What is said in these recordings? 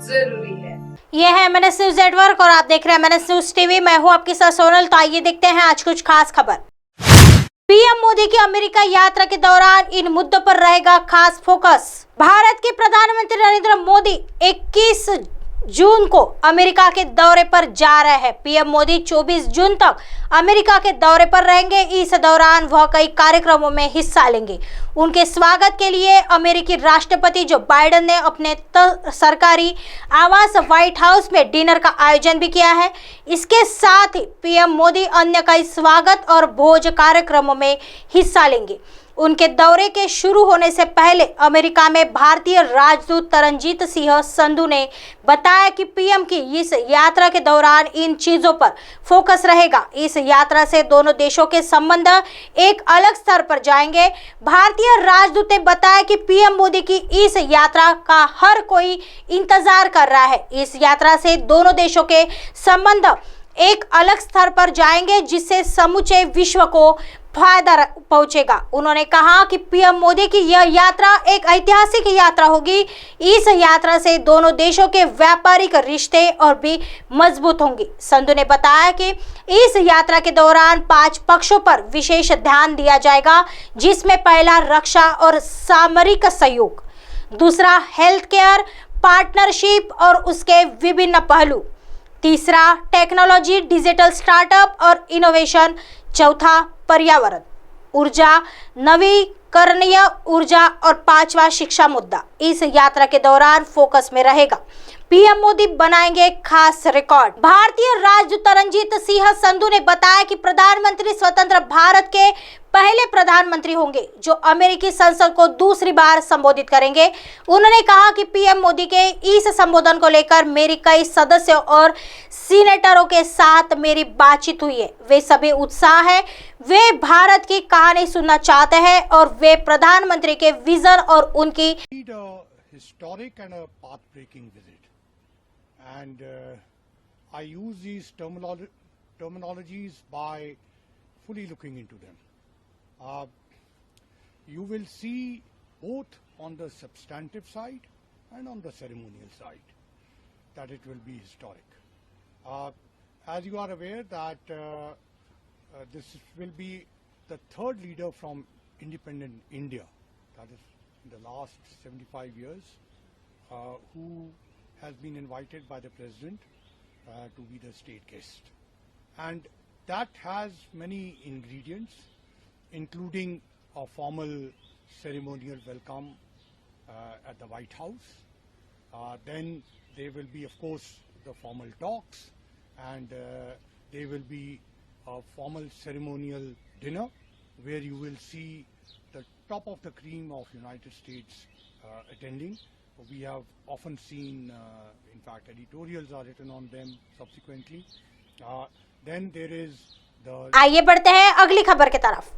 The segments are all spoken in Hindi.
जरूरी है। यह है MNS न्यूज नेटवर्क और आप देख रहे हैं MNS न्यूज टीवी। मैं हूं आपके साथ सोनल। तो आइए देखते हैं आज कुछ खास खबर। पीएम मोदी की अमेरिका यात्रा के दौरान इन मुद्दों पर रहेगा खास फोकस। भारत के प्रधानमंत्री नरेंद्र मोदी 21 जून को अमेरिका के दौरे पर जा रहे हैं। पीएम मोदी 24 जून तक अमेरिका के दौरे पर रहेंगे। इस दौरान वह कई कार्यक्रमों में हिस्सा लेंगे। उनके स्वागत के लिए अमेरिकी राष्ट्रपति जो बाइडेन ने अपने सरकारी आवास व्हाइट हाउस में डिनर का आयोजन भी किया है। इसके साथ ही पीएम मोदी अन्य कई स्वागत और भोज कार्यक्रमों में हिस्सा लेंगे। उनके दौरे के शुरू होने से पहले अमेरिका में भारतीय राजदूत तरनजीत सिंह संधू ने बताया कि पीएम की इस यात्रा के दौरान इन चीजों पर फोकस रहेगा। इस यात्रा से दोनों देशों के संबंध एक अलग स्तर पर जाएंगे। भारतीय राजदूत ने बताया कि पीएम मोदी की इस यात्रा का हर कोई इंतजार कर रहा है। इस यात्रा से दोनों देशों के संबंध एक अलग स्तर पर जाएंगे, जिससे समूचे विश्व को फायदा पहुंचेगा। उन्होंने कहा कि पीएम मोदी की यह यात्रा एक ऐतिहासिक यात्रा होगी। इस यात्रा से दोनों देशों के व्यापारिक रिश्ते और भी मजबूत होंगे। संधू ने बताया कि इस यात्रा के दौरान 5 पक्षों पर विशेष ध्यान दिया जाएगा, जिसमें पहला रक्षा और सामरिक सहयोग, दूसरा हेल्थ केयर पार्टनरशिप और उसके विभिन्न पहलू, तीसरा टेक्नोलॉजी, डिजिटल स्टार्टअप और इनोवेशन, चौथा पर्यावरण, ऊर्जा, नवीकरणीय ऊर्जा और 5वां शिक्षा मुद्दा इस यात्रा के दौरान फोकस में रहेगा। पीएम मोदी बनाएंगे खास रिकॉर्ड। भारतीय राजदूत तरनजीत सिंह संधू ने बताया कि प्रधानमंत्री स्वतंत्र भारत के पहले प्रधानमंत्री होंगे जो अमेरिकी संसद को दूसरी बार संबोधित करेंगे। उन्होंने कहा कि पीएम मोदी के इस संबोधन को लेकर मेरी कई सदस्यों और सीनेटरों के साथ मेरी बातचीत हुई है। वे सभी उत्साह है, वे भारत की कहानी सुनना चाहते हैं और वे प्रधानमंत्री के विजन और उनकी historic and a path-breaking visit, and I use these terminologies by fully looking into them. You will see both on the substantive side and on the ceremonial side that it will be historic. As you are aware that this will be the third leader from independent India, that is in the last 75 years, who has been invited by the President to be the state guest. And that has many ingredients, including a formal ceremonial welcome at the White House. Then there will be, of course, the formal talks, and there will be a formal ceremonial dinner where you will see the top of the cream of United States attending. We have often seen, in fact, editorials are written on them subsequently. Then there is the... आइए बढ़ते हैं अगली खबर की तरफ।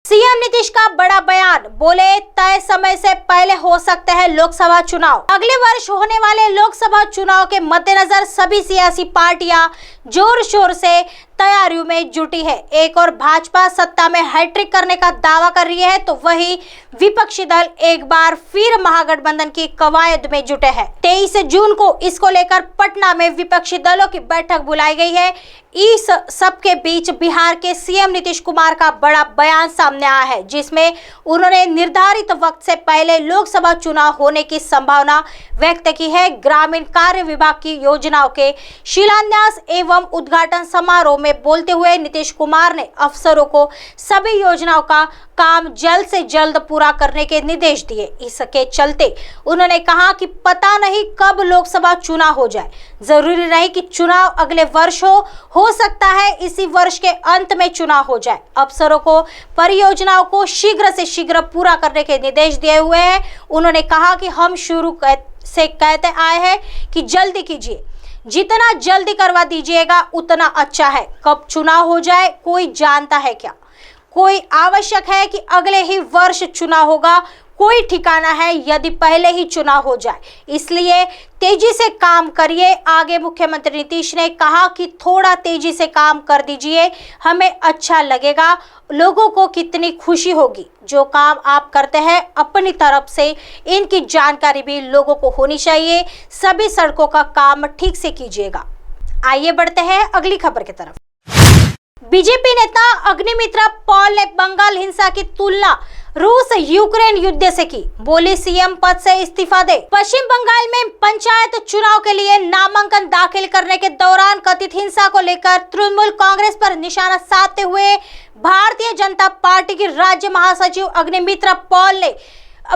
सीएम नीतीश का बड़ा बयान, बोले तय समय से पहले हो सकते हैं लोकसभा चुनाव। अगले वर्ष होने वाले लोकसभा चुनाव के मद्देनजर सभी सियासी पार्टियां जोर शोर से तैयारियों में जुटी है। एक और भाजपा सत्ता में हैट्रिक करने का दावा कर रही है, तो वही विपक्षी दल एक बार फिर महागठबंधन की कवायद में जुटे हैं। 23 जून को इसको लेकर पटना में विपक्षी दलों की बैठक बुलाई गई है। इस सबके बीच बिहार के सीएम नीतीश कुमार का बड़ा बयान सामने आया है, जिसमें उन्होंने निर्धारित वक्त से पहले लोकसभा चुनाव होने की संभावना व्यक्त की है। ग्रामीण कार्य विभाग की योजनाओं के शिलान्यास एवं उद्घाटन समारोह में बोलते हुए नीतीश कुमार ने अफसरों को सभी योजनाओं का काम जल्द से जल्द पूरा करने के निर्देश दिए। इसके चलते उन्होंने कहा कि पता नहीं कब लोकसभा चुनाव हो जाए, जरूरी नहीं कि चुनाव अगले वर्ष हो सकता है इसी वर्ष के अंत में चुनाव हो जाए। अफसरों को परियोजनाओं को शीघ्र से शीघ्र पूरा करने के निर्देश दिए हुए हैं। उन्होंने कहा कि हम शुरू से कहते आए हैं कि जल्दी कीजिए, जितना जल्दी करवा दीजिएगा उतना अच्छा है। कब चुनाव हो जाए कोई जानता है क्या? कोई आवश्यक है कि अगले ही वर्ष चुनाव होगा? कोई ठिकाना है यदि पहले ही चुनाव हो जाए। इसलिए तेजी से काम करिए। आगे मुख्यमंत्री नीतीश ने कहा कि थोड़ा तेजी से काम कर दीजिए, हमें अच्छा लगेगा, लोगों को कितनी खुशी होगी। जो काम आप करते हैं अपनी तरफ से इनकी जानकारी भी लोगों को होनी चाहिए। सभी सड़कों का काम ठीक से कीजिएगा। आइए बढ़ते हैं अगली खबर की तरफ। बीजेपी नेता अग्निमित्रा पॉल ने बंगाल हिंसा की तुलना रूस यूक्रेन युद्ध से की। बोली सीएम पद से इस्तीफा दे। पश्चिम बंगाल में पंचायत चुनाव के लिए नामांकन दाखिल करने के दौरान कथित हिंसा को लेकर तृणमूल कांग्रेस पर निशाना साधते हुए भारतीय जनता पार्टी की राज्य महासचिव अग्निमित्रा पॉल ने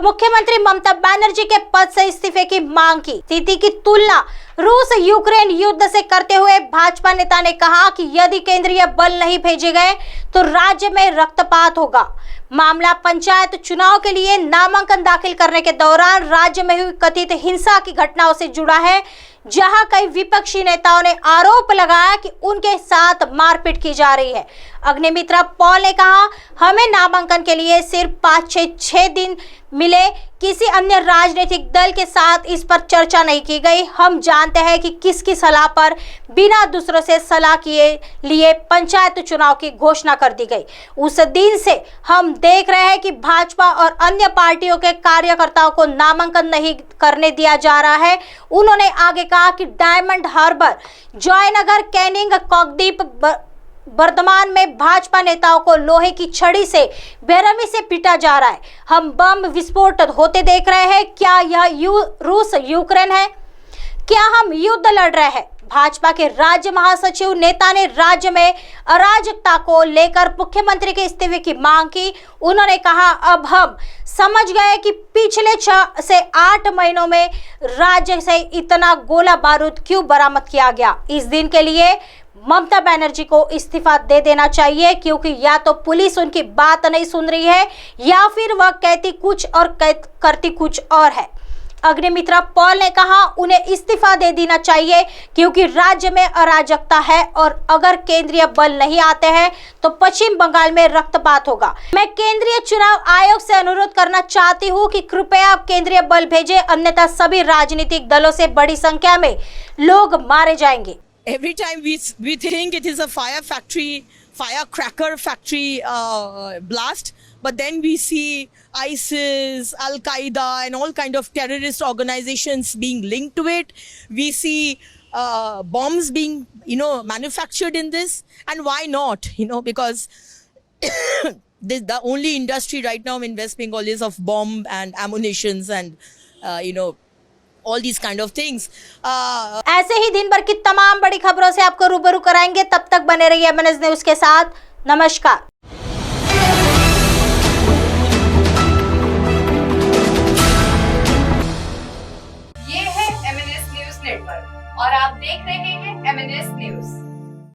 मुख्यमंत्री ममता बनर्जी के पद से इस्तीफे की मांग की। स्थिति की तुलना रूस यूक्रेन युद्ध से करते हुए भाजपा नेता ने कहा कि यदि केंद्रीय बल नहीं भेजे गए तो राज्य में रक्तपात होगा। मामला पंचायत चुनाव के लिए नामांकन दाखिल करने के दौरान राज्य में हुई कथित हिंसा की घटनाओं से जुड़ा है, जहां कई विपक्षी नेताओं ने आरोप लगाया कि उनके साथ मारपीट की जा रही है। अग्निमित्रा पॉल ने कहा, हमें नामांकन के लिए सिर्फ 5-6 दिन मिले, किसी अन्य राजनीतिक दल के साथ इस पर चर्चा नहीं की गई। हम जानते हैं कि किसकी सलाह पर बिना दूसरों से सलाह किए लिए पंचायत चुनाव की घोषणा कर दी गई। उस दिन से हम देख रहे हैं कि भाजपा और अन्य पार्टियों के कार्यकर्ताओं को नामांकन नहीं करने दिया जा रहा है। उन्होंने आगे कहा कि डायमंड हार्बर, जयनगर, कैनिंग, कौकदीप, वर्धमान में भाजपा नेताओं को लोहे की छड़ी से बेरहमी से पीटा जा रहा है। हम बम विस्फोट होते देख रहे हैं। क्या यह रूस यूक्रेन है? क्या हम युद्ध लड़ रहे हैं? भाजपा के राज्य महासचिव नेता ने राज्य में अराजकता को लेकर मुख्यमंत्री के इस्तीफे की मांग की। उन्होंने कहा, अब हम समझ गए कि पिछले 6 से 8 महीनों में राज्य से इतना गोला बारूद क्यों बरामद किया गया। इस दिन के लिए ममता बनर्जी को इस्तीफा दे देना चाहिए, क्योंकि या तो पुलिस उनकी बात नहीं सुन रही है या फिर वह कहती कुछ और करती कुछ और है। अग्निमित्रा पॉल ने कहा, उन्हें इस्तीफा दे देना चाहिए क्योंकि राज्य में अराजकता है और अगर केंद्रीय बल नहीं आते हैं तो पश्चिम बंगाल में रक्तपात होगा। मैं केंद्रीय चुनाव आयोग से अनुरोध करना चाहती हूं कि कृपया आप केंद्रीय बल भेजें, अन्यथा सभी राजनीतिक दलों से बड़ी संख्या में लोग मारे जाएंगे। Every time we think it is a firecracker factory blast, but then we see ISIS, Al Qaeda, and all kind of terrorist organizations being linked to it. We see bombs being, manufactured in this, and why not? Because the only industry right now in West Bengal is of bomb and ammunitions and all these kind of things. ऐसे ही दिन भर की तमाम बड़ी खबरों से आपको रूबरू कराएंगे। तब तक बने रहिए MNS न्यूज के साथ। नमस्कार। ये है MNS न्यूज नेटवर्क और आप देख रहे हैं MNS न्यूज।